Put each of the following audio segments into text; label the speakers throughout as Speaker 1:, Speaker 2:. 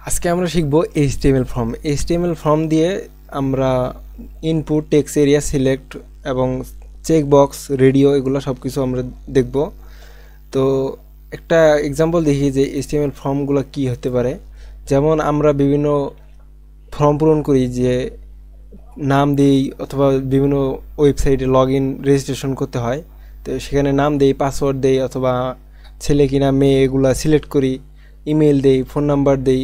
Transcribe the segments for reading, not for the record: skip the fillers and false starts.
Speaker 1: আজকে আমরা শিখব HTML ফর্ম। HTML ফর্ম দিয়ে আমরা ইনপুট, টেক্সট এরিয়া, সিলেক্ট এবং চেক বক্স, রেডিও এগুলো সব কিছু আমরা দেখব। তো একটা এক্সাম্পল দেখি যে HTML ফর্মগুলো কি হতে পারে। যেমন আমরা বিভিন্ন ফর্ম পূরণ করি, যে নাম দিই অথবা বিভিন্ন ওয়েবসাইটে লগ ইন রেজিস্ট্রেশন করতে হয়, তো সেখানে নাম দেই, পাসওয়ার্ড দেই অথবা ছেলে কিনা মেয়ে এগুলা সিলেক্ট করি, ইমেল দেই, ফোন নাম্বার দেই।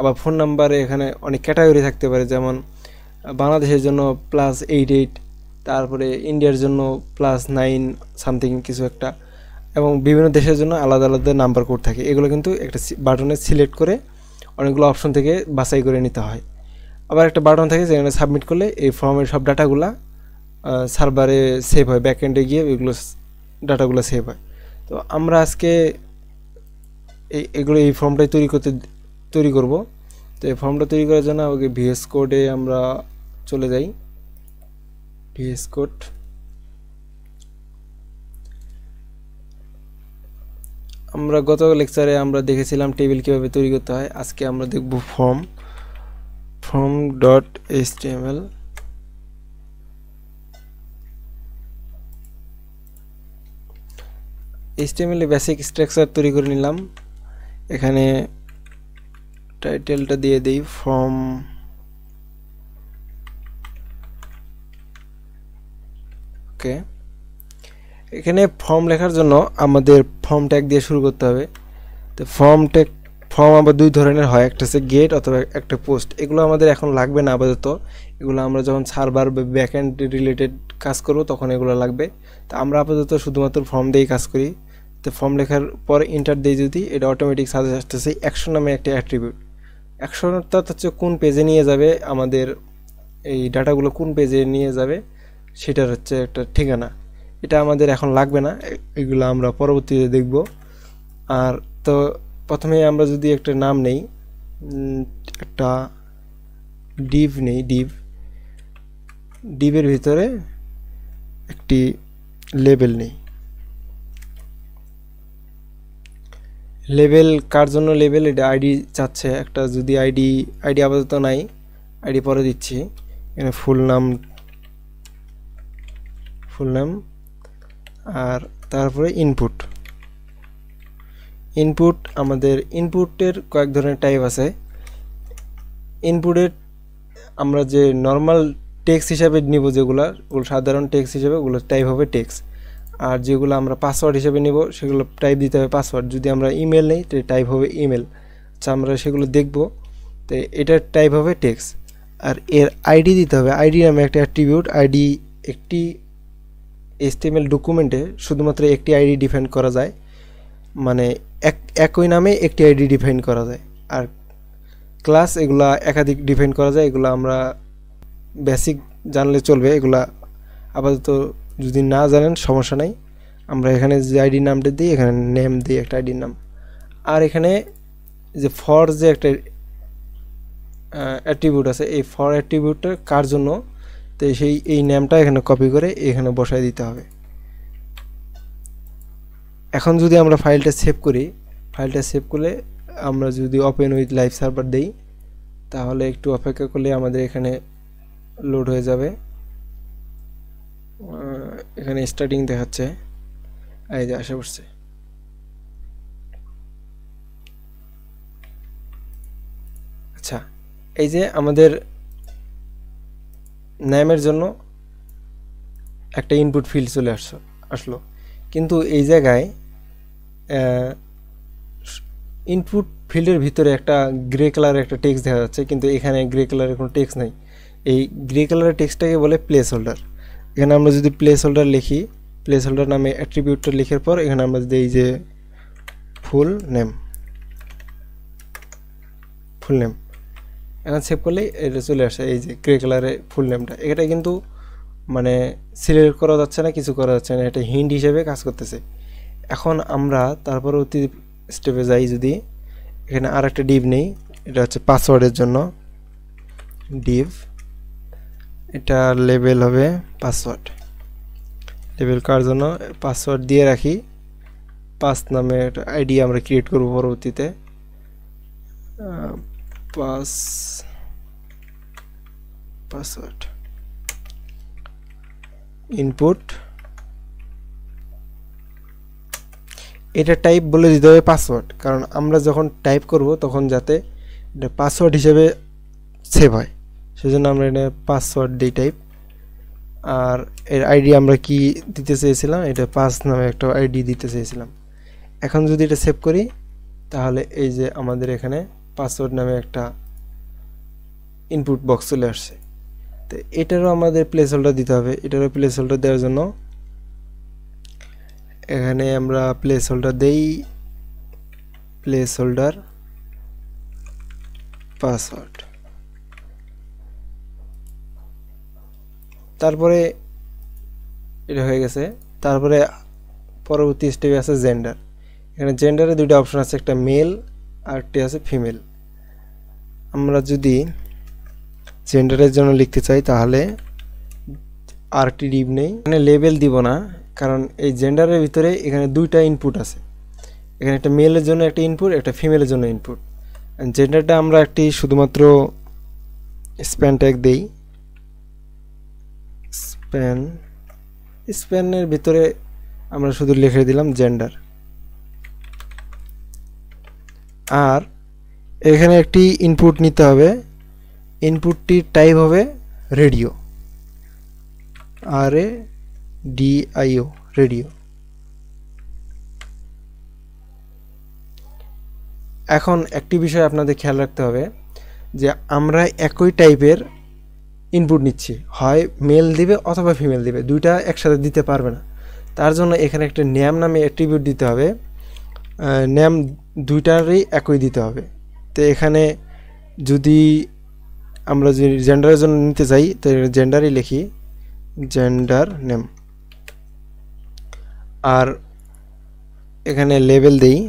Speaker 1: আবার ফোন নাম্বারে এখানে অনেক ক্যাটাগরি থাকতে পারে, যেমন বাংলাদেশের জন্য +88, তারপরে ইন্ডিয়ার জন্য +9 সামথিং কিছু একটা, এবং বিভিন্ন দেশের জন্য আলাদা আলাদা নাম্বার কোড থাকে। এগুলো কিন্তু একটা বাটনে সিলেক্ট করে অনেকগুলো অপশন থেকে বাছাই করে নিতে হয়। আবার একটা বাটন থাকে যেখানে সাবমিট করলে এই ফর্মের সব ডাটাগুলো সার্ভারে সেভ হয়, ব্যাকএন্ডে গিয়ে এগুলো ডাটাগুলো সেভ হয়। তো আমরা আজকে এই ফর্মটাই তৈরি করব। তো এই ফর্মটা তৈরি করার জন্য আমাকে VS কোডে আমরা চলে যাই। VS কোড, আমরা গত লেকচারে আমরা দেখেছিলাম টেবিল কীভাবে তৈরি করতে হয়। আজকে আমরা দেখব form.html। HTML এ বেসিক স্ট্রাকচার তৈরি করে নিলাম। এখানে টাইটেলটা দিয়ে দিই ফর্ম, ওকে। এখানে ফর্ম লেখার জন্য আমাদের ফর্ম ট্যাগ দিয়ে শুরু করতে হবে। তো ফর্ম আবার দুই ধরনের হয়, একটা হচ্ছে গেট অথবা একটা পোস্ট। এগুলো আমাদের এখন লাগবে না আপাতত, এগুলো আমরা যখন সার্ভার বা ব্যাকএন্ড রিলেটেড কাজ করব তখন এগুলো লাগবে। তো আমরা আপাতত শুধুমাত্র ফর্ম দিয়েই কাজ করি। তো ফর্ম লেখার পর এন্টার দিয়ে যদি এটা অটোমেটিক সাজেস্ট আসতেছে অ্যাকশন নামে একটা অ্যাট্রিবিউট। অ্যাকশন অর্থাৎ হচ্ছে কোন পেজে নিয়ে যাবে, আমাদের এই ডাটাগুলো কোন পেজে নিয়ে যাবে সেটার হচ্ছে একটা ঠিকানা। এটা আমাদের এখন লাগবে না, এগুলো আমরা পরবর্তীতে দেখব। আর তো প্রথমে আমরা যদি একটা নাম নেই, একটা ডিভ নেই, ডিভের ভিতরে একটি লেবেল নেই। লেবেল কার জন্য লেবেল, এটা আইডি চাচ্ছে একটা। যদি আইডি আপাতত নাই, আইডি পরে দিচ্ছি। এখানে ফুল নাম আর তারপরে ইনপুট আমাদের ইনপুটের কয়েক ধরনের টাইপ আছে। ইনপুটের আমরা যে নর্মাল টেক্সট হিসাবে নিব, যেগুলো সাধারণ টেক্সট হিসাবে, ওগুলো টাইপ হবে টেক্সট। আর যেগুলো আমরা পাসওয়ার্ড হিসেবে নিব সেগুলো টাইপ দিতে হবে পাসওয়ার্ড। যদি আমরা ইমেল নেই তো টাইপ হবে ইমেল। আচ্ছা, আমরা সেগুলো দেখব। তো এটার টাইপ হবে টেক্সট। আর এর আইডি দিতে হবে। আইডি নামে একটা অ্যাট্রিবিউট। আইডি একটি HTML ডকুমেন্টে শুধুমাত্র একটি আইডি ডিফাইন করা যায়, মানে একই নামে একটি আইডি ডিফাইন করা যায়। আর ক্লাস এগুলা একাধিক ডিফাইন করা যায়। এগুলো আমরা বেসিক জানলে চলবে, এগুলা আপাতত যদি না জানেন সমস্যা নাই। আমরা এখানে যে আইডি নামটা দিই, এখানে নেম দিই একটা আইডির নাম। আর এখানে যে ফর যে একটা অ্যাট্রিবিউট আছে, এই ফর অ্যাট্রিবিউটটা কার জন্য, তো এই নেমটা এখানে কপি করে এখানে বসায় দিতে হবে। এখন যদি আমরা ফাইলটা সেভ করলে আমরা যদি ওপেন উইথ লাইভ সার্ভার দেই, তাহলে একটু অপেক্ষা করলে আমাদের এখানে লোড হয়ে যাবে। এখানে স্টার্টিং দেখাচ্ছে, এই যে আসে পড়ছে। আচ্ছা, এই যে আমাদের নামের জন্য একটা ইনপুট ফিল্ড চলে আসলো, কিন্তু এই জায়গায় ইনপুট ফিল্ডের ভিতরে একটা গ্রে কালারের একটা টেক্সট দেখা যাচ্ছে, কিন্তু এখানে গ্রে কালারের কোনো টেক্সট নাই। এই গ্রে কালারের টেক্সটটাকে বলে প্লেস হোল্ডার। এখানে আমরা যদি প্লেস হোল্ডার লিখি, প্লেস হোল্ডার নামে অ্যাট্রিবিউটটা লিখার পর এখানে আমরা যদি এই যে ফুল নেম এখন সেভ করলেই এটা চলে আসে, এই যে গ্রে কালারের ফুল নেমটা। এটা কিন্তু মানে সিলেক্ট করা যাচ্ছে না, কিছু করা যাচ্ছে না, এটা হিন্ট হিসেবে কাজ করতেছে। এখন আমরা পরবর্তী স্টেপে যাই। যদি এখানে আর একটা ডিভ নেই, এটা হচ্ছে পাসওয়ার্ডের জন্য ডিভ, এটা লেবেল হবে পাসওয়ার্ড। লেবেল কার জন্য, পাসওয়ার্ড দিয়ে রাখি। পাস নামে একটা আইডি আমরা ক্রিয়েট করব পরবর্তীতে। পাসওয়ার্ড ইনপুট, এটা টাইপ বলে দিতে হবে পাসওয়ার্ড, কারণ আমরা যখন টাইপ করব তখন যাতে এটা পাসওয়ার্ড হিসেবে সেভ হয়, সেজন্য আমরা এটা পাসওয়ার্ড দিই টাইপ। আর এর আইডি আমরা কি দিতে চেয়েছিলাম, এটা পাস নামে একটা আইডি দিতে চেয়েছিলাম। এখন যদি এটা সেভ করি তাহলে এই যে আমাদের এখানে পাসওয়ার্ড নামে একটা ইনপুট বক্স চলে আসছে। তো এটারও আমাদের প্লেস হোল্ডার দিতে হবে। এটারও প্লেস হোল্ডার দেওয়ার জন্য এখানে আমরা প্লেস হোল্ডার দেই, প্লেস হোল্ডার পাসওয়ার্ড। তারপরে এটা হয়ে গেছে। তারপরে পরবর্তী স্টেপে আছে জেন্ডার। এখানে জেন্ডারে দুটো অপশন আছে, একটা মেল আর একটা আছে ফিমেল। আমরা যদি জেন্ডারের জন্য লিখতে চাই তাহলে আরটি ডিভ নেই, এখানে লেবেল দিব না, কারণ এই জেন্ডারের ভিতরে এখানে দুইটা ইনপুট আছে, এখানে একটা মেলের জন্য একটা ইনপুট, একটা ফিমেলের জন্য ইনপুট। জেন্ডারটা আমরা একটি শুধুমাত্র স্প্যান ট্যাগ দেই, স্প্যানের ভিতরে আমরা শুধু লিখে দিলাম জেন্ডার। আর এখানে একটি ইনপুট নিতে হবে, ইনপুটটির টাইপ হবে রেডিও, RADIO, রেডিও। এখন একটি বিষয় আপনাদের খেয়াল রাখতে হবে যে আমরা একই টাইপের ইনপুট নিচ্ছি, হয় মেল দিবে অথবা ফিমেল দিবে, দুইটা একসাথে দিতে পারবে না। তার জন্য এখানে একটা নেম নামে অ্যাট্রিবিউট দিতে হবে, নেম দুইটারই একই দিতে হবে। তো এখানে যদি আমরা যদি জেন্ডারের জন্য নিতে চাই তো জেন্ডারই লিখি, জেন্ডার নেম। আর এখানে লেবেল দেই,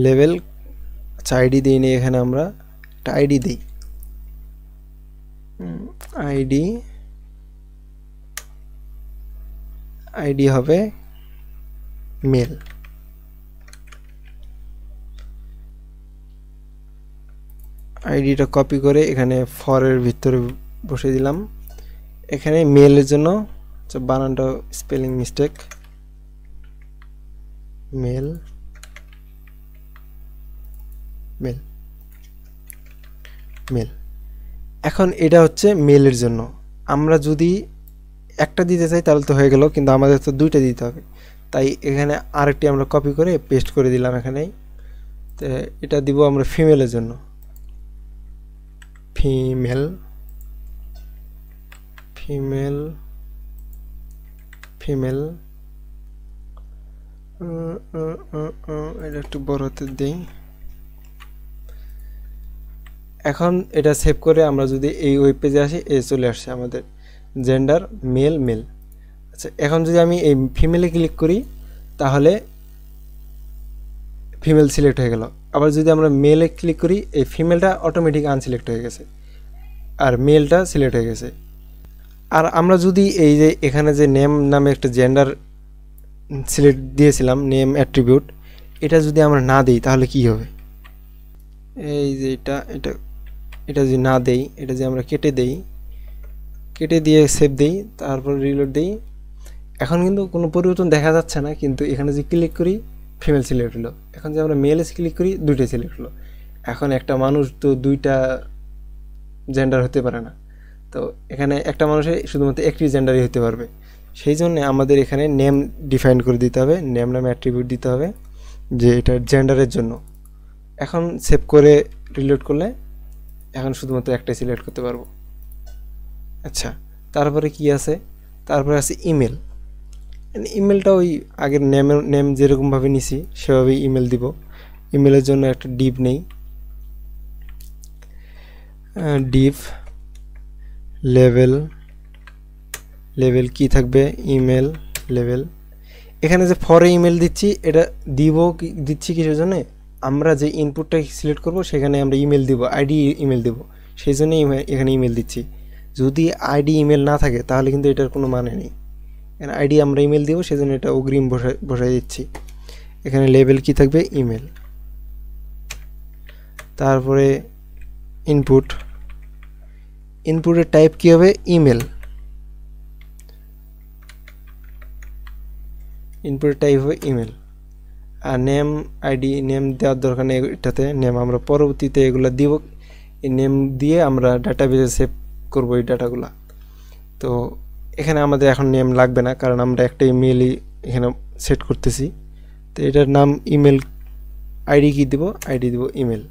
Speaker 1: লেবেল, আচ্ছা আইডি দিই নি, এখানে আমরা একটা আইডি দিই, আইডি হবে মেল। আইডিটা কপি করে এখানে ফরের ভিতরে বসে দিলাম। এখানে মেলের জন্য বানানটা spelling mistake, male male male. এখন এটা হচ্ছে মেলের জন্য। আমরা যদি একটা দিতে চাই তাহলে তো হয়ে গেল, কিন্তু আমাদের তো দুইটা দিতে হবে, তাই এখানে আরেকটি আমরা কপি করে পেস্ট করে দিলাম এখানেই। তো এটা দিব আমরা ফিমেলের জন্য, ফিমেল ফিমেল ফিমেল। এটা একটু বড় হাতে দিই। এখন এটা সেভ করে আমরা যদি এই ওয়েব পেজে আসি, চলে আসছে আমাদের জেন্ডার মেল মেল। আচ্ছা, এখন যদি আমি এই ফিমেলে ক্লিক করি তাহলে ফিমেল সিলেক্ট হয়ে গেল। আবার যদি আমরা মেলে ক্লিক করি এই ফিমেলটা অটোমেটিক আনসিলেক্ট হয়ে গেছে আর মেলটা সিলেক্ট হয়ে গেছে। আর আমরা যদি এই যে এখানে যে নেম নামে একটা জেন্ডার সিলেক্ট দিয়েছিলাম, নেম অ্যাট্রিবিউট, এটা যদি আমরা না দিই তাহলে কি হবে? এই যে এটা যদি না দেই, এটা যদি আমরা কেটে দেই, কেটে দিয়ে সেভ দেই, তারপর রিলোড দেই, এখন কিন্তু কোনো পরিবর্তন দেখা যাচ্ছে না, কিন্তু এখানে যে ক্লিক করি ফিমেল সিলেক্ট হলো। এখন যে আমরা মেলে ক্লিক করি দুইটাই সিলেক্ট হলো। এখন একটা মানুষ তো দুইটা জেন্ডার হতে পারে না, তো এখানে একটা মানুষের শুধুমাত্র একটি জেন্ডারই হতে পারবে। সেই জন্য আমাদের এখানে নেম ডিফাইন করে দিতে হবে, নেম নামে অ্যাট্রিবিউট দিতে হবে যে এটা জেন্ডারের জন্য। এখন সেভ করে রিলোড করলে এখন শুধুমাত্র একটাই সিলেক্ট করতে পারবো। আচ্ছা, তারপরে কি আছে? তারপরে আছে ইমেল। ইমেলটা ওই আগের নেম যেরকমভাবে নিছি সেভাবেই ইমেল দিব। ইমেলের জন্য একটা ডিভ নেই, ডিভ লেভেল, লেভেল কি থাকবে? Email level. এখানে যে ফরে ইমেল দিচ্ছি, এটা দিচ্ছি কিসের জন্য? আমরা যে ইনপুটটা সিলেক্ট করব সেখানে আমরা ইমেল দিব, আইডি ইমেল দেব, সেই জন্য এখানে ইমেল দিচ্ছি। যদি আইডি ইমেল না থাকে তাহলে কিন্তু এটার কোনো মানে নেই। এখানে আইডি আমরা ইমেল দিব, সেই জন্য এটা অগ্রিম বসাই দিচ্ছি। এখানে লেভেল কি থাকবে? ইমেল। তারপরে ইনপুট, ইনপুটের টাইপ কি হবে ইমেল, ইনপুটের টাইপ হবে ইমেল। আর নেম আইডি নেম দেওয়ার দরকার নেই, এটাতে নেম আমরা পরবর্তীতে এগুলো দিব, এই নেম দিয়ে আমরা ডাটাবেজে সেভ করব এই ডাটাগুলা। তো এখানে আমাদের এখন নেম লাগবে না, কারণ আমরা একটা ইমেলই এখানে সেট করতেছি। তো এটার নাম ইমেল, আইডি কি দিব, আইডি দিব ইমেল।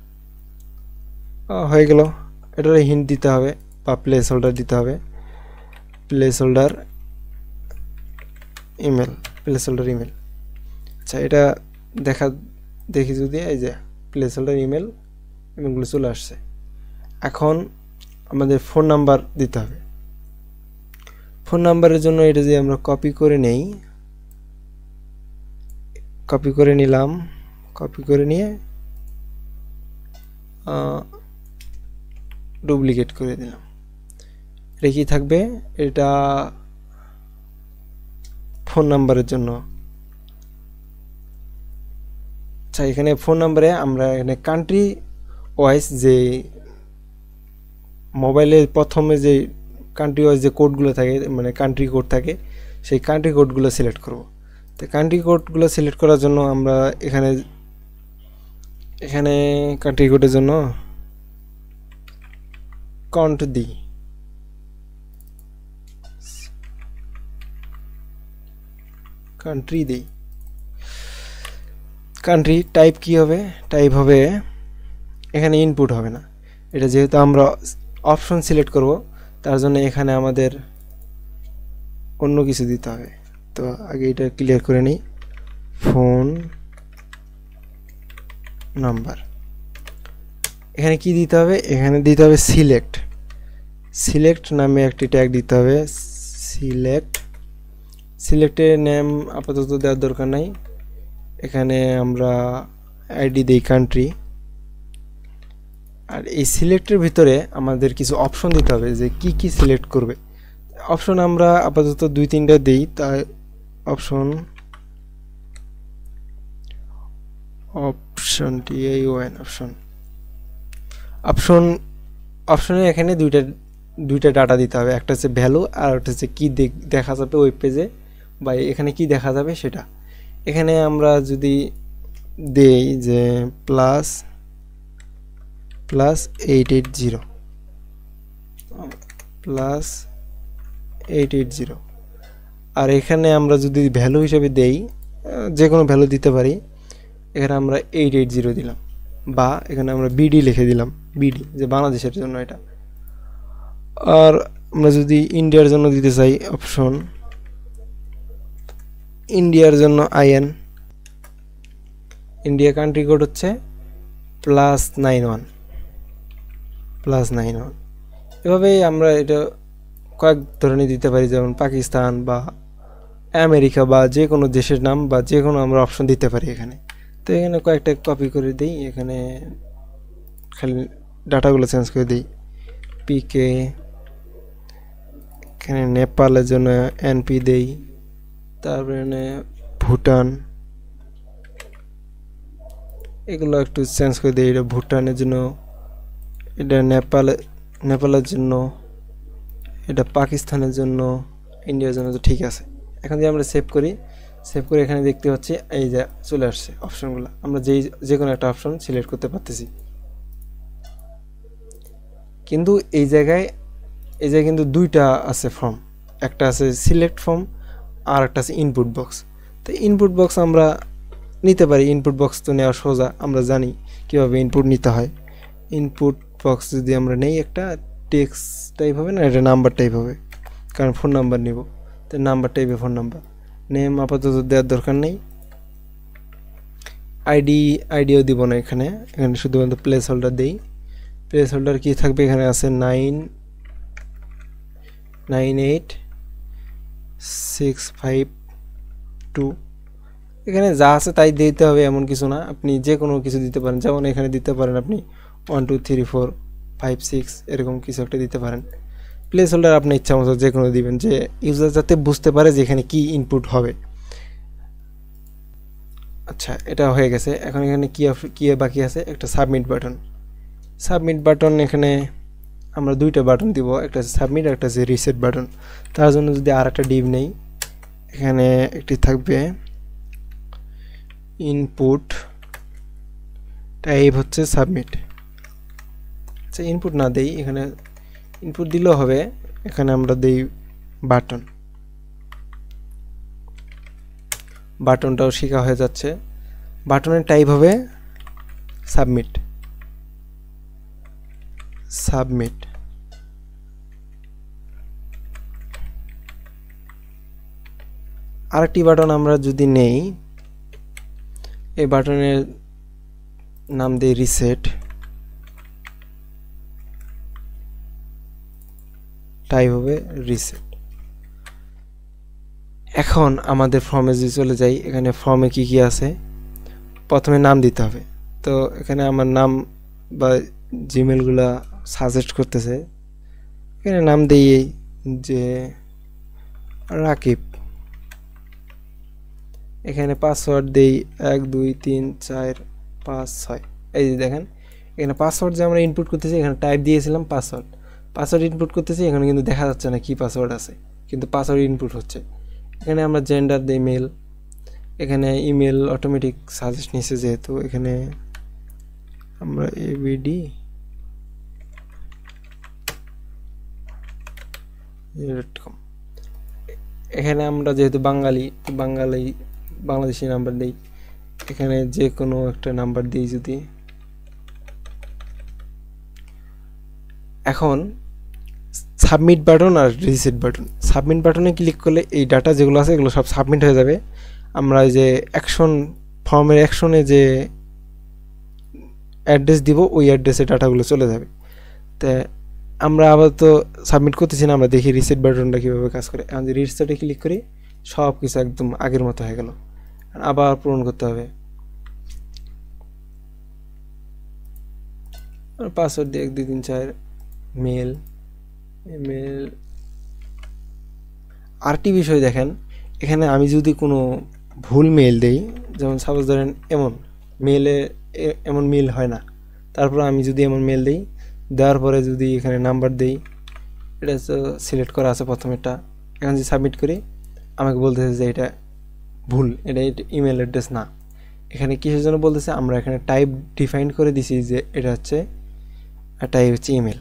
Speaker 1: হয়ে গেল। এটার হিন্ট দিতে হবে বা প্লেস হোল্ডার দিতে হবে, place holder email, place holder email. আচ্ছা, এটা দেখি যদি এই যে প্লেস হোল্ডার ইমেল, ইমেলগুলো চলে আসছে। এখন আমাদের ফোন নাম্বার দিতে হবে। ফোন নাম্বারের জন্য এটা যদি আমরা কপি করে নেই, কপি করে নিলাম, কপি করে নিয়ে ডুপ্লিকেট করে দিলাম। এটা কি থাকবে, এটা ফোন নাম্বারের জন্য। আচ্ছা, এখানে ফোন নাম্বারে আমরা এখানে কান্ট্রি ওয়াইজ যে মোবাইলের প্রথমে যে কান্ট্রি ওয়াইজ যে কোডগুলো থাকে, মানে কান্ট্রি কোড থাকে, সেই কান্ট্রি কোডগুলো সিলেক্ট করব। তো কান্ট্রি কোডগুলো সিলেক্ট করার জন্য আমরা এখানে কান্ট্রি কোডের জন্য কাউন্ট দিই, কান্ট্রি দিই। কান্ট্রি টাইপ কি হবে, টাইপ হবে এখানে ইনপুট হবে না, এটা যেহেতু আমরা অপশন সিলেক্ট করব, তার জন্য এখানে আমাদের অন্য কিছু দিতে হবে। তো আগে এটা ক্লিয়ার করে নিই, ফোন নাম্বার। এখানে কি দিতে হবে, এখানে দিতে হবে সিলেক্ট, সিলেক্ট নামে একটি ট্যাগ দিতে হবে, সিলেক্ট। সিলেক্টের নেম আপাতত দেওয়ার দরকার নাই, এখানে আমরা আইডি দেই কান্ট্রি। আর এই সিলেক্টের ভিতরে আমাদের কিছু অপশন দিতে হবে যে কি কি সিলেক্ট করবে। অপশন আমরা আপাতত 2-3টা দিই, তাই অপশন TION অপশন। অপশনে এখানে দুইটা ডাটা দিতে হবে, একটা হচ্ছে ভ্যালু আর একটা হচ্ছে কি দেখা যাবে ওয়েব পেজে বা এখানে কি দেখা যাবে সেটা। এখানে আমরা যদি দেই যে প্লাস 880 প্লাস 880, আর এখানে আমরা যদি ভ্যালু হিসেবে দেই যে কোনো ভ্যালু দিতে পারি, এখানে আমরা 880 দিলাম, বা এখানে আমরা বিডি লিখে দিলাম, বিডি যে বাংলাদেশের জন্য এটা। আর আমরা যদি ইন্ডিয়ার জন্য দিতে চাই অপশন, ইন্ডিয়ার জন্য IN, ইন্ডিয়া কান্ট্রি কোড হচ্ছে +91 +91। এভাবেই আমরা এটা কয়েক ধরনের দিতে পারি, যেমন পাকিস্তান বা আমেরিকা বা যে কোনো দেশের নাম বা যে কোনো আমরা অপশন দিতে পারি এখানে। তো এখানে কয়েকটা কপি করে দিই, এখানে খালি ডাটাগুলো চেঞ্জ করে দিই, PK। এখানে নেপালের জন্য NP দেই, তারপরে ভুটান, এগুলো একটু চেঞ্জ করে দিই। এটা ভুটানের জন্য, এটা নেপালের জন্য, এটা পাকিস্তানের জন্য, ইন্ডিয়ার জন্য। তো ঠিক আছে, এখন যদি আমরা সেভ করি, সেভ করে এখানে দেখতে পাচ্ছি এই যে চলে আসছে অপশনগুলো, আমরা যে কোনো একটা অপশন সিলেক্ট করতে পারতেছি। কিন্তু এই জায়গায় কিন্তু দুইটা আছে ফর্ম, একটা আছে সিলেক্ট ফর্ম আর একটা আছে ইনপুট বক্স। তো ইনপুট বক্স আমরা নিতে পারি, ইনপুট বক্স তো নেওয়া সোজা, আমরা জানি কীভাবে ইনপুট নিতে হয়। ইনপুট বক্স যদি আমরা নেই, একটা টেক্সট টাইপ হবে না, এটা নাম্বার টাইপ হবে, কারণ ফোন নাম্বার নিব, তো নাম্বার টাইপে ফোন নাম্বার। নেম আপাতত দেওয়ার দরকার নেই, আইডিও দিব না, এখানে শুধুমাত্র প্লেস হোল্ডার দেই। প্লেস হোল্ডার কি থাকবে, এখানে আছে 99865 এখানে যা আছে তাই দিতে হবে এমন কিছু না, আপনি যে কোনো কিছু দিতে পারেন, যেমন এখানে দিতে পারেন আপনি 1 2 3 4 5 6 এরকম কিছু একটা দিতে পারেন। প্লেস হোল্ডার আপনি ইচ্ছা মতো যে কোনো দিবেন, যে ইউজার যাতে বুঝতে পারে যে এখানে কি ইনপুট হবে। আচ্ছা, এটা হয়ে গেছে। এখন এখানে কি বাকি আছে, একটা সাবমিট বাটন। সাবমিট বাটন এখানে আমরা দুইটা বাটন দিব, একটা আছে সাবমিট, একটা আছে রিসেট বাটন। তার জন্য যদি আর একটা ডিভ নেই, এখানে একটি থাকবে ইনপুট, টাইপ হচ্ছে সাবমিট। আচ্ছা ইনপুট না দেই, এখানে ইনপুট দিলেও হবে, এখানে আমরা দেই বাটন। বাটনটাও শেখা হয়ে যাচ্ছে। বাটনের টাইপ হবে সাবমিট, সাবমিট। আরেকটি বাটন আমরা যদি নেই, এই বাটনের নাম দিই রিসেট, টাইপ হবে রিসেট। এখন আমাদের ফর্মে যদি চলে যাই, এখানে ফর্মে কি কি আছে, প্রথমে নাম দিতে হবে। তো এখানে আমার নাম বা জিমেলগুলা সাজেস্ট করতেছে, এখানে নাম দিই যে রাকিব। এখানে পাসওয়ার্ড দেই 1 2 3 4 5 6। এই যে দেখেন এখানে পাসওয়ার্ড যে আমরা ইনপুট করতেছি, এখানে টাইপ দিয়েছিলাম পাসওয়ার্ড, পাসওয়ার্ড ইনপুট করতেছি, এখানে কিন্তু দেখা যাচ্ছে না কি পাসওয়ার্ড আছে, কিন্তু পাসওয়ার্ড ইনপুট হচ্ছে। এখানে আমরা জেন্ডার দেই মেল, এখানে ইমেল অটোমেটিক সাজেস্ট নিচ্ছে, যেহেতু এখানে আমরা abd .com। এখানে আমরা যেহেতু বাংলাদেশি নাম্বার দিই, এখানে যে কোনো একটা নাম্বার দিই যদি। এখন সাবমিট বাটন আর রিসেট বাটন, সাবমিট বাটনে ক্লিক করলে এই ডাটা যেগুলো আছে এগুলো সব সাবমিট হয়ে যাবে। আমরা যে অ্যাকশন, ফর্মের অ্যাকশনে যে অ্যাড্রেস দিব ওই অ্যাড্রেসে ডাটাগুলো চলে যাবে। তা আমরা আবার তো সাবমিট করতেছি না, আমরা দেখি রিসেট বাটনটা কীভাবে কাজ করে। আমি রিসেটে ক্লিক করি, সব কিছু একদম আগের মতো হয়ে গেল, আবার পূরণ করতে হবে। পাসওয়ার্ড দিয়ে 1 2 3 4, মেল, ইমেল। আরেকটি বিষয় দেখেন, এখানে আমি যদি কোনো ভুল মেল দেই, যেমন সাপোজ ধরেন এমন মেলে এমন মেল হয় না, তারপর আমি যদি এমন মেল দিই, দেওয়ার পরে যদি এখানে নাম্বার দেই, এটা তো সিলেক্ট করা আছে প্রথমেরটা, এখন যদি সাবমিট করি আমাকে বলতেছে যে এটা ভুল, এটা ইমেল অ্যাড্রেস না। এখানে কিসের জন্য বলতেছে, আমরা এখানে টাইপ ডিফাইন করে দিছি যে এটা হচ্ছে টাইপ হচ্ছে ইমেল।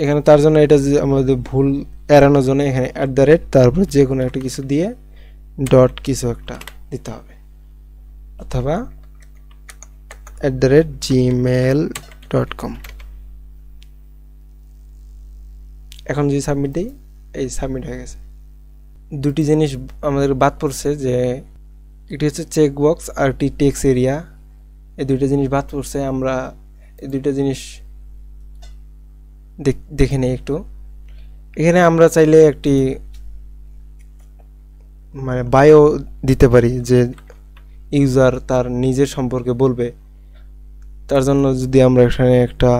Speaker 1: এখানে তার জন্য এটা যে আমাদের ভুল এড়ানোর জন্য এখানে @ তারপর যে কোনো একটা কিছু দিয়ে ডট কিছু একটা দিতে হবে, অথবা @gmail.com। এখন যদি সাবমিট দিই, এই সাবমিট হয়ে গেছে। দুটি জিনিস আমাদের বাদ পড়ছে, যে এটি হচ্ছে চেক বক্স আর একটি টেক্সট এরিয়া, এই দুইটা জিনিস বাদ পড়ছে। আমরা এই দুইটা জিনিস দেখে নেই একটু। এখানে আমরা চাইলে একটি মানে বায়ো দিতে পারি, যে ইউজার তার নিজের সম্পর্কে বলবে। তার জন্য যদি আমরা এখানে একটা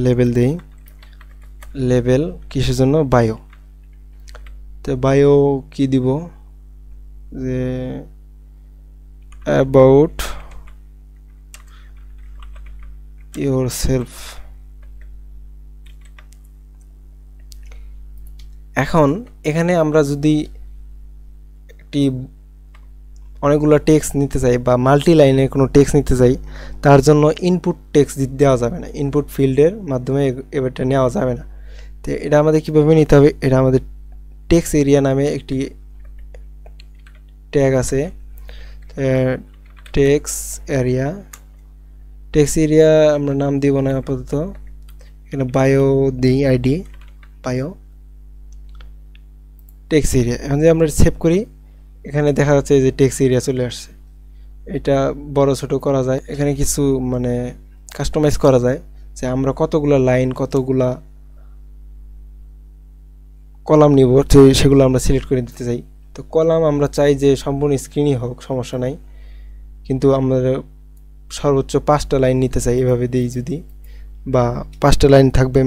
Speaker 1: লেবেল দিই, লেবেল কিসের জন্য, বায়ো। তো বায়ো কি দিব, যে অ্যাবাউট ইয়োরসেলফ। এখন এখানে আমরা যদি একটি অনেকগুলো টেক্সট নিতে চাই বা মাল্টি লাইনে কোনো টেক্সট নিতে চাই, তার জন্য ইনপুট টেক্সট দেওয়া যাবে না, ইনপুট ফিল্ডের মাধ্যমে এবারটা নেওয়া যাবে না। তো এটা আমাদের কীভাবে নিতে হবে, এটা আমাদের টেক্সট এরিয়া নামে একটি ট্যাগ আছে, টেক্সট এরিয়া আমরা নাম দিব না আপাতত, এখানে বায়ো দিই, আইডি বায়ো টেক্সট এরিয়া। এখন যদি আমরা সেভ করি, এখানে দেখা যাচ্ছে যে টেক্সট এরিয়া চলে আসছে। এটা বড় ছোট করা যায়, এখানে কিছু মানে কাস্টমাইজ করা যায়, যে আমরা কতগুলো লাইন কতগুলা কলাম নিব, সেগুলো আমরা সিলেক্ট করে দিতে চাই। তো কলাম আমরা চাই যে সম্পূর্ণ স্ক্রিনই হোক, সমস্যা নাই, কিন্তু আমরা সর্বোচ্চ 5টা লাইন নিতে চাই, এভাবে দিই যদি, বা 5টা লাইন থাকবে,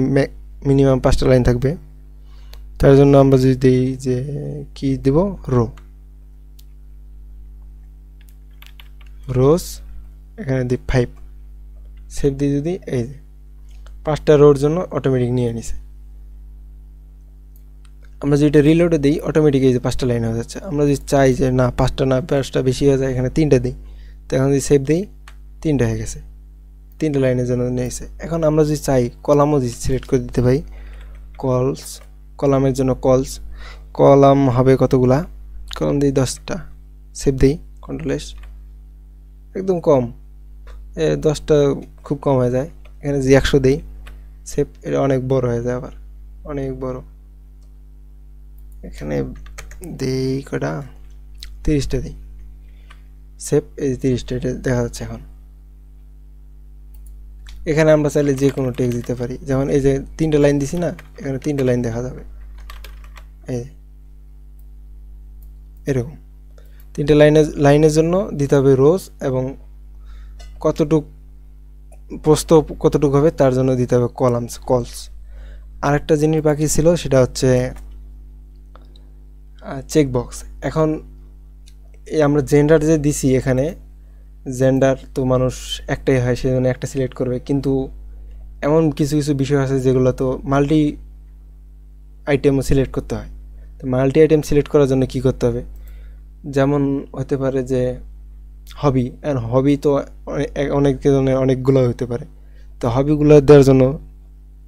Speaker 1: মিনিমাম 5টা লাইন থাকবে। তার জন্য আমরা যদি দিই যে কি দেব, রোজ, এখানে দিই 5, সেভ দিয়ে যদি এই যে 5টা রোর জন্য অটোমেটিক নিয়ে নিছে। আমরা যদি এটা রিলোডে দিই অটোমেটিক এই যে 5টা লাইন হয়ে যাচ্ছে। আমরা যদি চাই যে না 5টা না 5টা বেশি হয়ে যায়, এখানে 3টা দিই, তো এখন যদি সেভ দিই 3টা হয়ে গেছে, 3টা লাইনের জন্য নিয়েছে। এখন আমরা যদি চাই কলামও যদি সিলেক্ট করে দিতে পারি, কলামের জন্য কলাম হবে কতগুলা, কলাম দিই 10টা, সেভ দিই কন্ট্রোল এস, একদম কম, 10টা খুব কম হয়ে যায়। এখানে যে 100 দিই সেভ, এটা অনেক বড় হয়ে যায়, আবার অনেক বড়। এখানে দিই কটা 30টা দিই, সেভ, এই 30টা এটা দেখা যাচ্ছে। এখন এখানে আমরা চাইলে যে কোনো টেক্সট দিতে পারি, যেমন এই যে 3টা লাইন দিছি না, এখানে 3টা লাইন দেখা যাবে, এই এরকম 3টা লাইনের জন্য দিতে হবে রোজ, এবং কতটুক প্রস্থ কতটুকু হবে তার জন্য দিতে হবে কলস। আরেকটা জিনিস বাকি ছিল, সেটা হচ্ছে চেকবক্স। এখন আমরা জেন্ডার যে দিছি, এখানে জেন্ডার তো মানুষ একটাই হয়, সেজন্য একটা সিলেক্ট করবে, কিন্তু এমন কিছু কিছু বিষয় আছে যেগুলো তো মাল্টি আইটেমও সিলেক্ট করতে হয়। তো মাল্টি আইটেম সিলেক্ট করার জন্য কি করতে হবে, যেমন হতে পারে যে হবি তো অনেক ধরনের অনেকগুলো হতে পারে, তো হবিগুলো দেওয়ার জন্য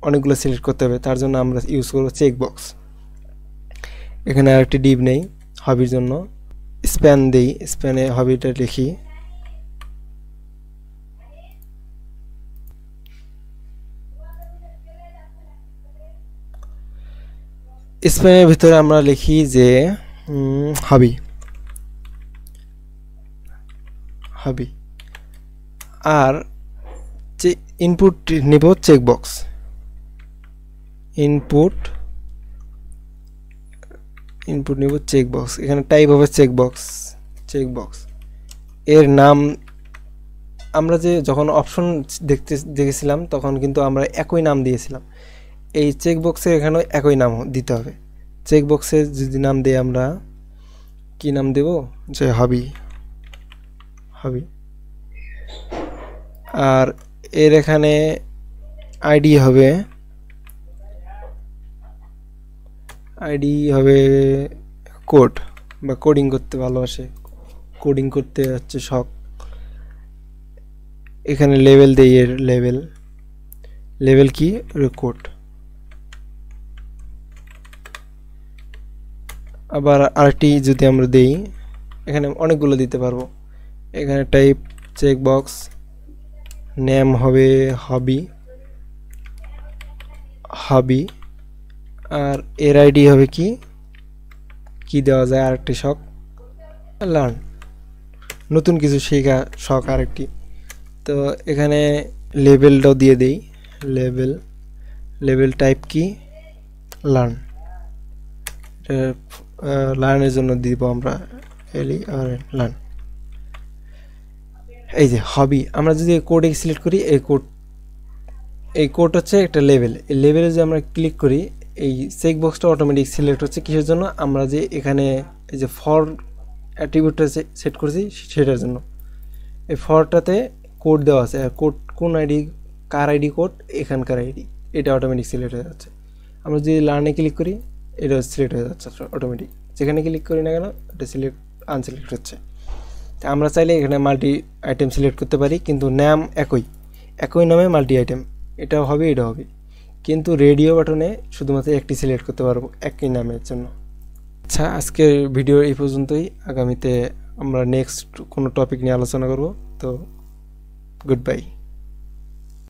Speaker 1: অনেকগুলো সিলেক্ট করতে হবে, তার জন্য আমরা ইউজ করব চেকবক্স। এখানে আরেকটি ডিভ নেই হবির জন্য, স্প্যান দেই, স্প্যানে হবিটা লিখি, স্প্যানের ভিতরে আমরা লিখি যে হবি, আর ইনপুট নেব চেকবক্স, ইনপুট নেব চেকবক্স। এখানে টাইপ হবে চেকবক্স। এর নাম আমরা যে যখন অপশন দেখেছিলাম তখন কিন্তু আমরা একই নাম দিয়েছিলাম, এই চেকবক্সের এখানেও একই নাম দিতে হবে। চেকবক্সের যদি নাম দিই আমরা কি নাম দেব, যে হবি, আর এর এখানে আইডি হবে কোড, বা কোডিং করতে ভালোবাসে, কোডিং করতে হচ্ছে শখ। এখানে লেভেল দেই, এর লেভেল কি কোড। আবার আরেকটি যদি আমরা দেই, এখানে অনেকগুলো দিতে পারবো। এখানে টাইপ চেকবক্স, নেম হবে হবি, আর এর আইডি হবে কি দেওয়া যায়, আরেকটি শখ, লার্ন, নতুন কিছু শেখা শখ আরেকটি। তো এখানে লেভেলটাও দিয়ে দেই, লেভেল টাইপ কি লার্ন, লার্নের জন্য দিব আমরা লার্ন। এই যে হবি, আমরা যদি কোড সিলেক্ট করি, এই কোড হচ্ছে একটা লেভেল, এই লেভেলে যদি আমরা ক্লিক করি, এই চেকবক্সটা অটোমেটিক সিলেক্ট হচ্ছে। কিসের জন্য, আমরা যে এখানে এই যে ফর অ্যাট্রিবিউটটা সেট করেছি সেটার জন্য। এই ফরটাতে কোড দেওয়া আছে, আর কোড কোন আইডি, কার আইডি কোড, এখানকার আইডি, এটা অটোমেটিক সিলেক্ট হয়ে যাচ্ছে। আমরা যদি লার্নে ক্লিক করি, এটা সিলেক্ট হয়ে যাচ্ছে অটোমেটিক, যেখানে ক্লিক করি না কেন এটা আনসিলেক্ট হচ্ছে। আমরা চাইলে এখানে মাল্টি আইটেম সিলেক্ট করতে পারি, কিন্তু নাম একই নামে মাল্টি আইটেম, এটাও হবে এটা হবে, কিন্তু রেডিও বাটনে শুধুমাত্র একটি সিলেক্ট করতে পারবো একই নামের জন্য। আচ্ছা, আজকের ভিডিও এই পর্যন্তই। আগামীতে আমরা নেক্সট কোনো টপিক নিয়ে আলোচনা করব। তো গুড বাই।